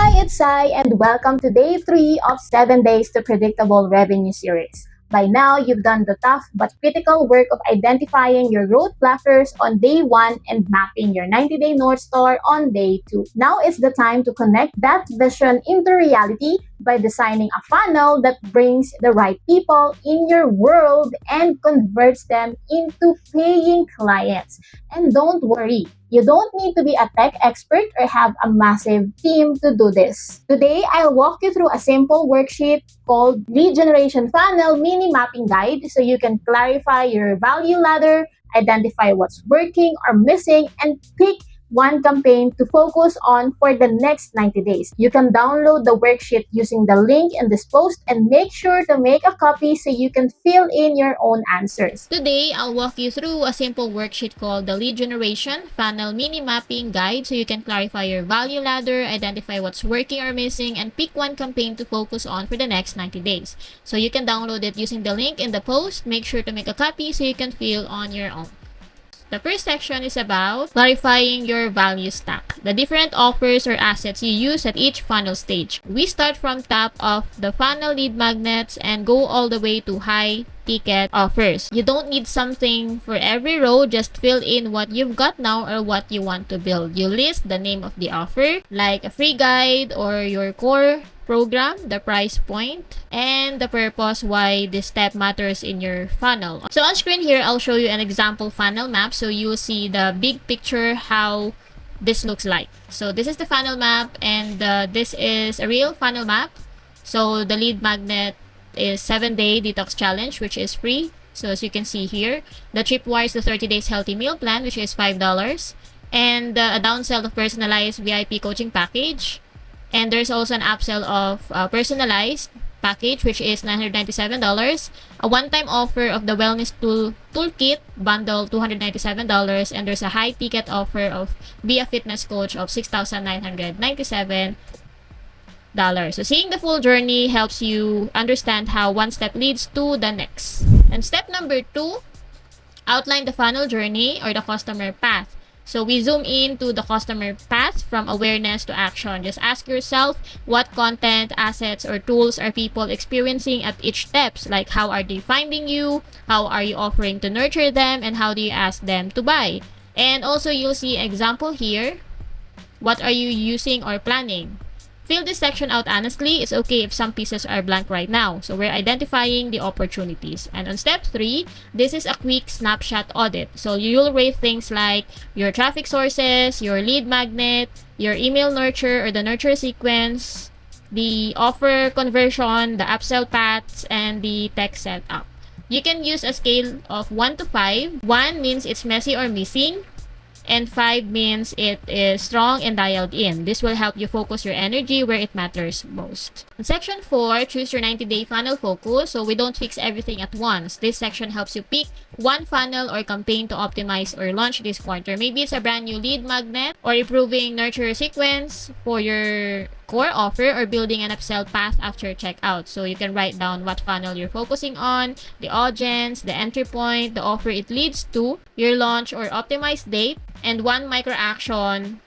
Hi, it's Sai, and welcome to day 3 of 7 Days to Predictable Revenue series. By now, you've done the tough but critical work of identifying your growth blockers on day 1 and mapping your 90-day North Star on day 2. Now it's the time to connect that vision into reality by designing a funnel that brings the right people in your world and converts them into paying clients. And don't worry, you don't need to be a tech expert or have a massive team to do this. Today, I'll walk you through a simple worksheet called Lead Generation Funnel Mini Mapping Guide so you can clarify your value ladder, identify what's working or missing, and pick one campaign to focus on for the next 90 days. You can download the worksheet using the link in this post and make sure to make a copy so you can fill in your own answers. Today, I'll walk you through a simple worksheet called the Lead Generation Funnel Mini Mapping Guide so you can clarify your value ladder, identify what's working or missing, and pick one campaign to focus on for the next 90 days. So you can download it using the link in the post. Make sure to make a copy so you can fill on your own. The first section is about clarifying your value stack, the different offers or assets you use at each funnel stage. We start from top of the funnel lead magnets and go all the way to high ticket offers. You don't need something for every row, just fill in what you've got now or what you want to build. You list the name of the offer, like a free guide or your core program, the price point, and the purpose why this step matters in your funnel. So on screen here, I'll show you an example funnel map so you'll see the big picture how this looks like. So this is the funnel map, and this is a real funnel map. So the lead magnet is 7-day detox challenge, which is free. So as you can see here, the tripwire is the 30 days healthy meal plan, which is $5, and a downsell of personalized VIP coaching package. And there's also an upsell of personalized package, which is $997, a one-time offer of the wellness toolkit bundle, $297, and there's a high ticket offer of Be a Fitness Coach of $6,997. So seeing the full journey helps you understand how one step leads to the next. And step number 2, outline the funnel journey or the customer path. So we zoom in to the customer path from awareness to action. Just ask yourself what content, assets, or tools are people experiencing at each steps. Like how are they finding you? How are you offering to nurture them? And how do you ask them to buy? And also you'll see example here. What are you using or planning? Fill this section out honestly. It's okay if some pieces are blank right now. So we're identifying the opportunities. And on step 3, this is a quick snapshot audit. So you'll rate things like your traffic sources, your lead magnet, your email nurture or the nurture sequence, the offer conversion, the upsell paths, and the tech setup. You can use a scale of 1 to 5. 1 means it's messy or missing, and 5 means it is strong and dialed in. This will help you focus your energy where it matters most. In section 4, choose your 90-day funnel focus. So we don't fix everything at once. This section helps you pick one funnel or campaign to optimize or launch this quarter. Maybe it's a brand new lead magnet or improving nurture sequence for your core offer or building an upsell path after checkout. So you can write down what funnel you're focusing on, the audience, the entry point, the offer it leads to, your launch or optimized date, and one micro action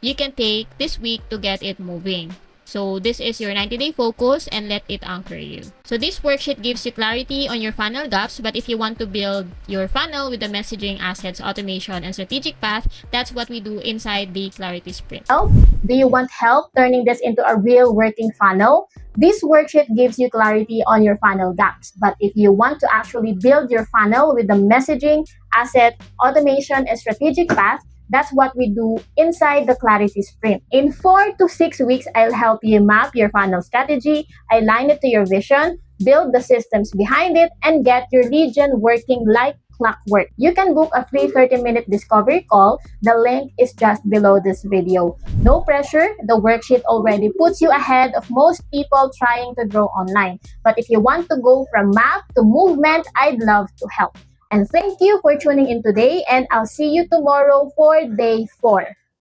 you can take this week to get it moving. So this is your 90-day focus and let it anchor you. So this worksheet gives you clarity on your funnel gaps, but if you want to build your funnel with the messaging, assets, automation, and strategic path, that's what we do inside the Clarity Sprint. Do you want help turning this into a real working funnel? This worksheet gives you clarity on your funnel gaps. But if you want to actually build your funnel with the messaging, asset, automation, and strategic path, that's what we do inside the Clarity Sprint. In 4 to 6 weeks, I'll help you map your funnel strategy, align it to your vision, build the systems behind it, and get your lead gen working like clockwork. You can book a free 30-minute discovery call. The link is just below this video. No pressure. The worksheet already puts you ahead of most people trying to grow online. But if you want to go from map to movement, I'd love to help. And thank you for tuning in today, and I'll see you tomorrow for day 4.